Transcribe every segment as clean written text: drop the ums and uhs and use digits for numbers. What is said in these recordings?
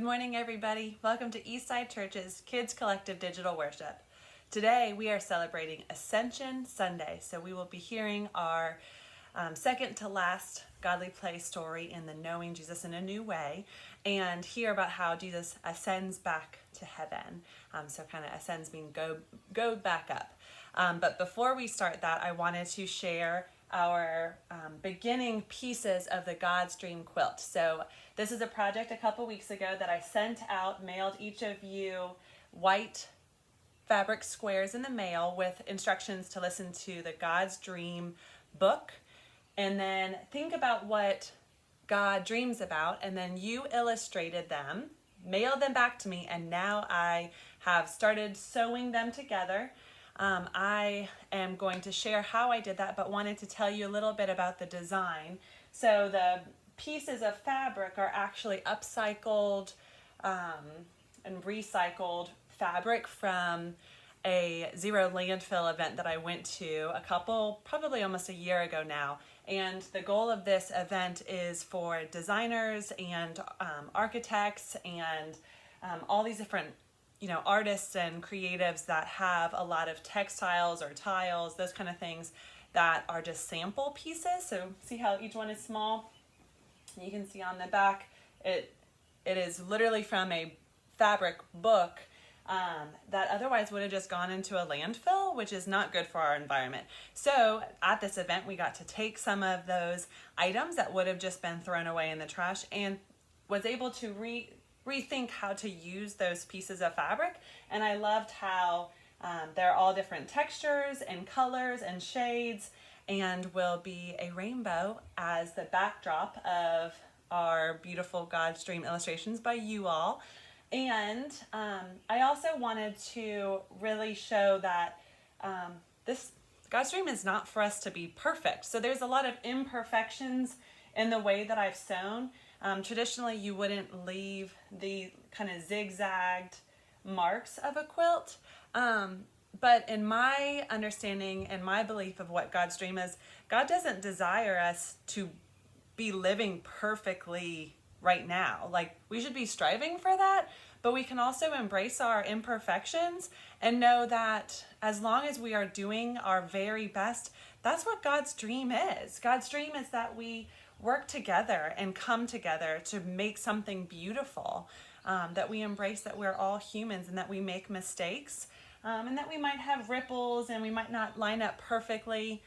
Good morning, everybody. Welcome to Eastside Church's Kids Collective Digital Worship. Today, we are celebrating Ascension Sunday, so we will be hearing our second to last godly play story in the Knowing Jesus in a New Way, and hear about how Jesus ascends back to heaven. So kind of ascends means go back up. But before we start that, I wanted to share our beginning pieces of the God's Dream quilt. So this is a project a couple weeks ago that I sent out, mailed each of you white fabric squares in the mail with instructions to listen to the God's Dream book, and then think about what God dreams about, and then you illustrated them, mailed them back to me, and now I have started sewing them together. I am going to share how I did that, but wanted to tell you a little bit about the design. So the pieces of fabric are actually upcycled and recycled fabric from a zero landfill event that I went to probably almost a year ago now. And the goal of this event is for designers and architects and all these different artists and creatives that have a lot of textiles or tiles, those kind of things that are just sample pieces. So see how each one is small? You can see on the back, it is literally from a fabric book that otherwise would have just gone into a landfill, which is not good for our environment. So at this event, we got to take some of those items that would have just been thrown away in the trash and was able to rethink how to use those pieces of fabric. And I loved how they're all different textures and colors and shades, and will be a rainbow as the backdrop of our beautiful God's Dream illustrations by you all. And I also wanted to really show that this God's Dream is not for us to be perfect. So there's a lot of imperfections in the way that I've sewn. Traditionally, you wouldn't leave the kind of zigzagged marks of a quilt. But in my understanding and my belief of what God's dream is, God doesn't desire us to be living perfectly right now. Like, we should be striving for that, but we can also embrace our imperfections and know that as long as we are doing our very best, that's what God's dream is. God's dream is that we work together and come together to make something beautiful, that we embrace that we're all humans and that we make mistakes, and that we might have ripples and we might not line up perfectly,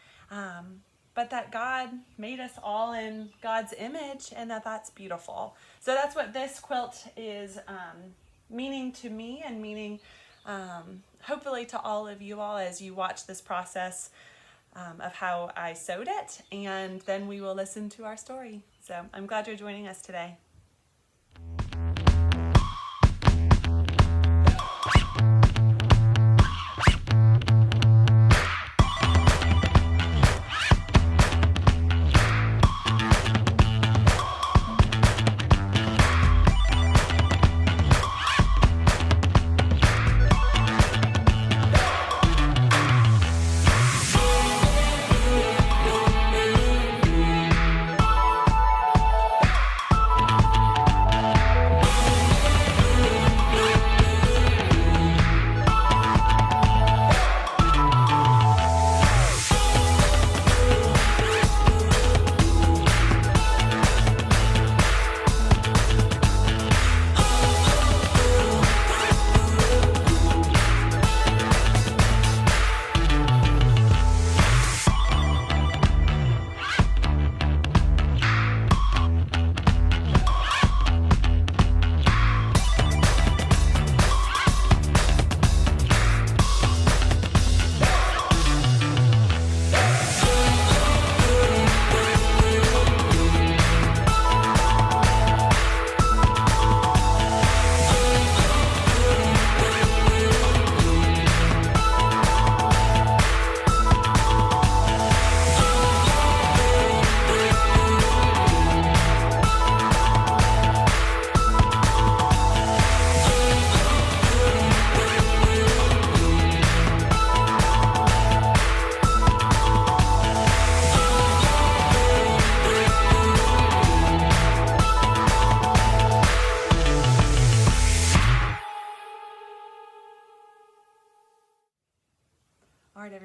but that God made us all in God's image and that's beautiful. So that's what this quilt is meaning to me, and meaning hopefully to all of you all as you watch this process of how I sewed it, and then we will listen to our story. So I'm glad you're joining us today.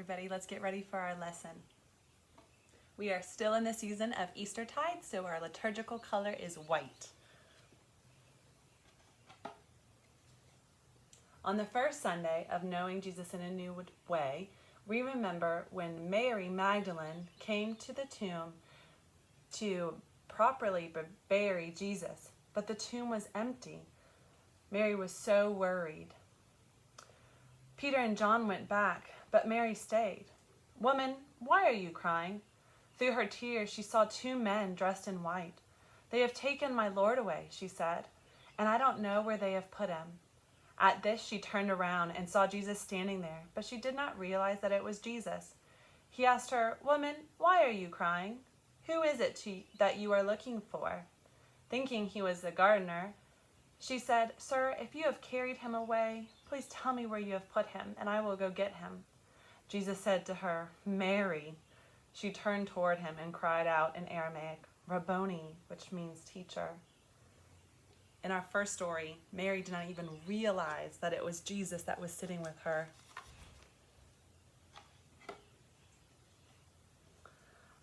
everybody. Let's get ready for our lesson. We are still in the season of Eastertide, so our liturgical color is white. On the first Sunday of knowing Jesus in a new way, we remember when Mary Magdalene came to the tomb to properly bury Jesus, but the tomb was empty. Mary was so worried. Peter and John went back, but Mary stayed. "Woman, why are you crying?" Through her tears, she saw two men dressed in white. "They have taken my Lord away," she said, "and I don't know where they have put him." At this, she turned around and saw Jesus standing there, but she did not realize that it was Jesus. He asked her, "Woman, why are you crying? Who is it that you are looking for?" Thinking he was the gardener, she said, "Sir, if you have carried him away, please tell me where you have put him, and I will go get him." Jesus said to her, "Mary." She turned toward him and cried out in Aramaic, "Rabboni," which means teacher. In our first story, Mary did not even realize that it was Jesus that was sitting with her.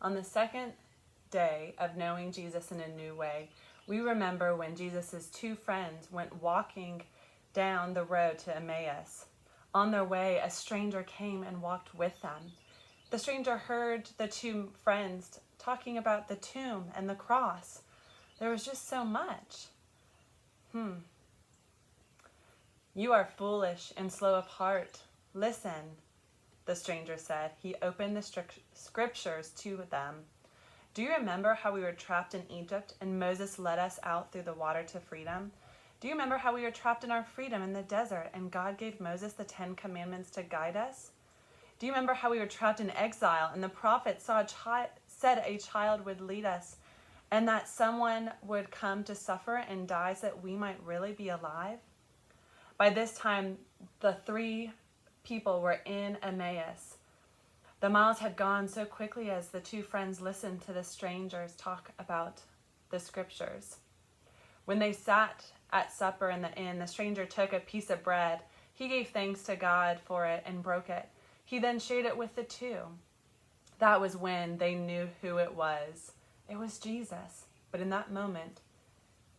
On the second day of knowing Jesus in a new way, we remember when Jesus' two friends went walking down the road to Emmaus. On their way, a stranger came and walked with them. The stranger heard the two friends talking about the tomb and the cross. There was just so much. "You are foolish and slow of heart. Listen," the stranger said. He opened the scriptures to them. "Do you remember how we were trapped in Egypt and Moses led us out through the water to freedom? Do you remember how we were trapped in our freedom in the desert and God gave Moses the 10 Commandments to guide us? Do you remember how we were trapped in exile and the prophet said a child would lead us and that someone would come to suffer and die so that we might really be alive?" By this time, the three people were in Emmaus. The miles had gone so quickly as the two friends listened to the strangers talk about the scriptures. When they sat at supper in the inn, the stranger took a piece of bread. He gave thanks to God for it and broke it. He then shared it with the two. That was when they knew who it was. It was Jesus. But in that moment,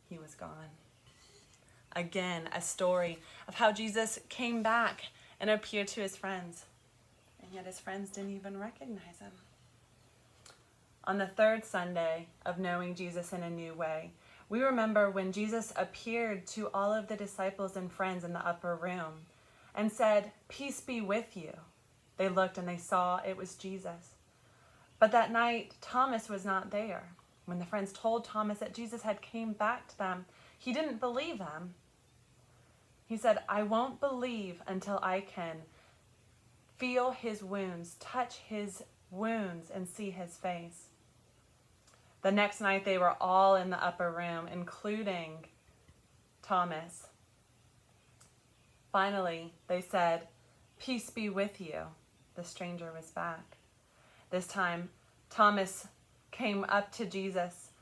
he was gone. Again, a story of how Jesus came back and appeared to his friends. And yet his friends didn't even recognize him. On the third Sunday of knowing Jesus in a new way, we remember when Jesus appeared to all of the disciples and friends in the upper room and said, "Peace be with you." They looked and they saw it was Jesus. But that night, Thomas was not there. When the friends told Thomas that Jesus had came back to them, he didn't believe them. He said, "I won't believe until I can feel his wounds, touch his wounds, and see his face." The next night, they were all in the upper room, including Thomas. Finally, they said, "Peace be with you." The stranger was back. This time, Thomas came up to Jesus,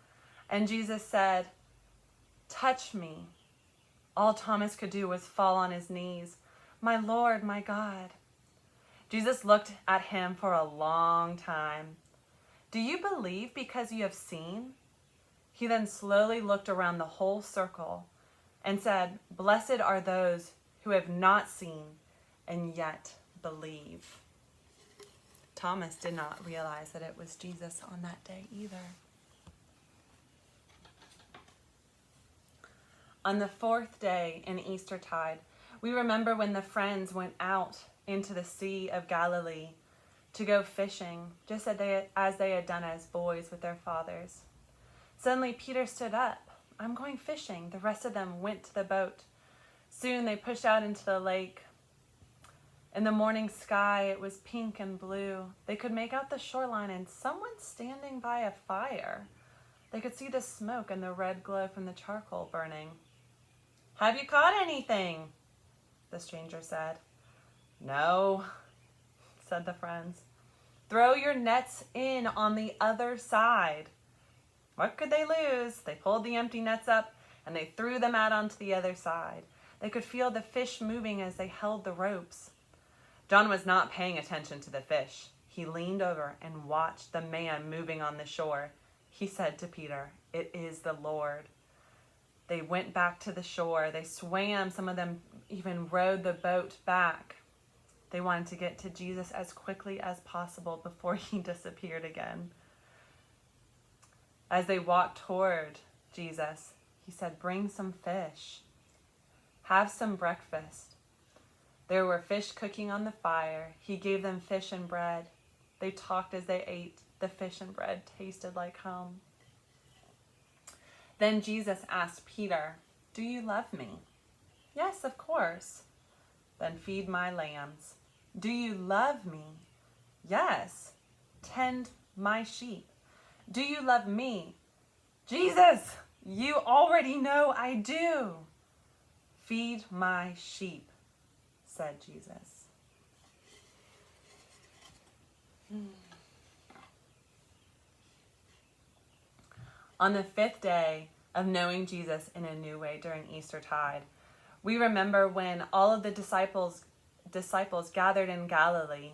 and Jesus said, "Touch me." All Thomas could do was fall on his knees. "My Lord, my God." Jesus looked at him for a long time. "Do you believe because you have seen?" He then slowly looked around the whole circle and said, "Blessed are those who have not seen and yet believe." Thomas did not realize that it was Jesus on that day either. On the fourth day in Eastertide, we remember when the friends went out into the Sea of Galilee to go fishing, just as they had done as boys with their fathers. Suddenly Peter stood up. "I'm going fishing." The rest of them went to the boat. Soon they pushed out into the lake. In the morning sky, it was pink and blue. They could make out the shoreline and someone standing by a fire. They could see the smoke and the red glow from the charcoal burning. "Have you caught anything?" the stranger said. "No," said the friends. "Throw your nets in on the other side." What could they lose? They pulled the empty nets up and they threw them out onto the other side. They could feel the fish moving as they held the ropes. John was not paying attention to the fish. He leaned over and watched the man moving on the shore. He said to Peter, "It is the Lord." They went back to the shore. They swam. Some of them even rowed the boat back. They wanted to get to Jesus as quickly as possible before he disappeared again. As they walked toward Jesus, he said, "Bring some fish. Have some breakfast." There were fish cooking on the fire. He gave them fish and bread. They talked as they ate. The fish and bread tasted like home. Then Jesus asked Peter, "Do you love me?" "Yes, of course." "Then feed my lambs." "Do you love me?" "Yes." "Tend my sheep." "Do you love me?" "Jesus, you already know I do." "Feed my sheep," said Jesus. On the 5th day of knowing Jesus in a new way during Eastertide, we remember when all of the disciples gathered in Galilee.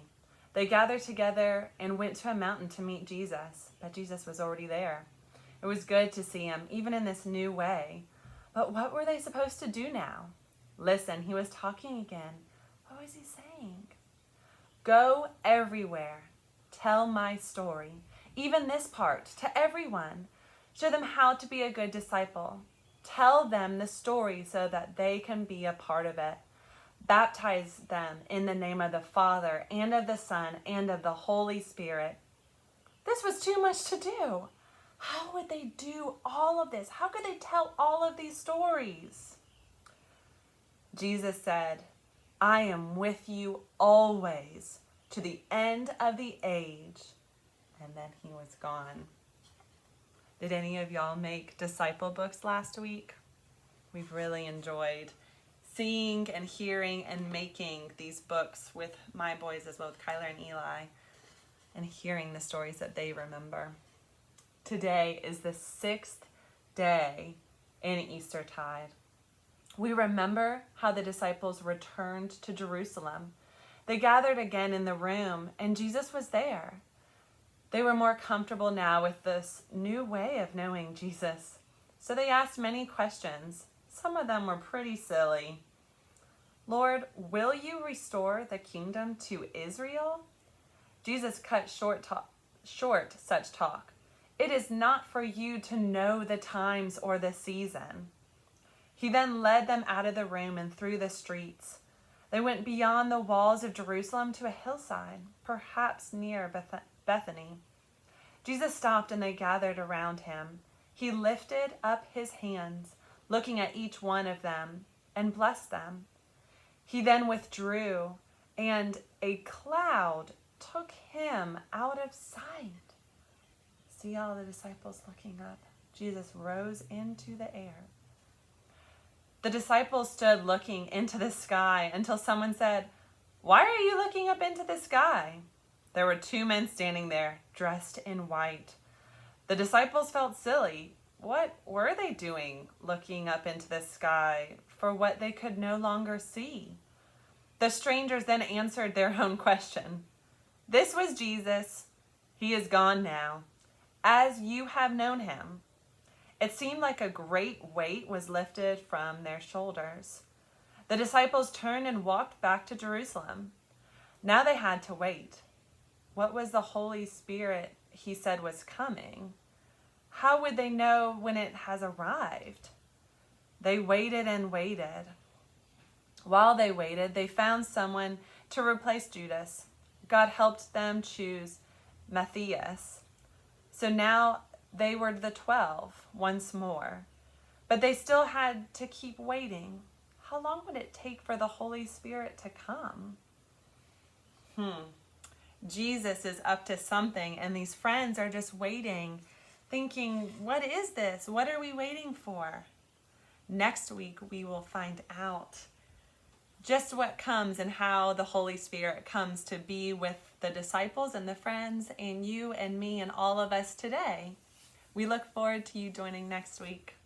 They gathered together and went to a mountain to meet Jesus, but Jesus was already there. It was good to see him, even in this new way. But what were they supposed to do now? Listen, he was talking again. What was he saying? "Go everywhere. Tell my story, even this part, to everyone. Show them how to be a good disciple. Tell them the story so that they can be a part of it. Baptize them in the name of the Father and of the Son and of the Holy Spirit." This was too much to do. How would they do all of this? How could they tell all of these stories? Jesus said, "I am with you always to the end of the age." And then he was gone. Did any of y'all make disciple books last week? We've really enjoyed seeing and hearing and making these books with my boys as well, with Kyler and Eli, and hearing the stories that they remember. Today is the 6th day in Eastertide. We remember how the disciples returned to Jerusalem. They gathered again in the room, and Jesus was there. They were more comfortable now with this new way of knowing Jesus. So they asked many questions. Some of them were pretty silly. "Lord, will you restore the kingdom to Israel?" Jesus cut short such talk. "It is not for you to know the times or the season." He then led them out of the room and through the streets. They went beyond the walls of Jerusalem to a hillside, perhaps near Bethany. Jesus stopped and they gathered around him. He lifted up his hands, looking at each one of them, and blessed them. He then withdrew, and a cloud took him out of sight. See all the disciples looking up. Jesus rose into the air. The disciples stood looking into the sky until someone said, "Why are you looking up into the sky?" There were 2 men standing there, dressed in white. The disciples felt silly. What were they doing, looking up into the sky for what they could no longer see? The strangers then answered their own question. "This was Jesus. He is gone now, as you have known him." It seemed like a great weight was lifted from their shoulders. The disciples turned and walked back to Jerusalem. Now they had to wait. What was the Holy Spirit he said was coming? How would they know when it has arrived? They waited and waited. While they waited, they found someone to replace Judas. God helped them choose Matthias. So now they were the 12 once more. But they still had to keep waiting. How long would it take for the Holy Spirit to come? Jesus is up to something, and these friends are just waiting, thinking, what is this? What are we waiting for? Next week, we will find out just what comes and how the Holy Spirit comes to be with the disciples and the friends and you and me and all of us today. We look forward to you joining next week.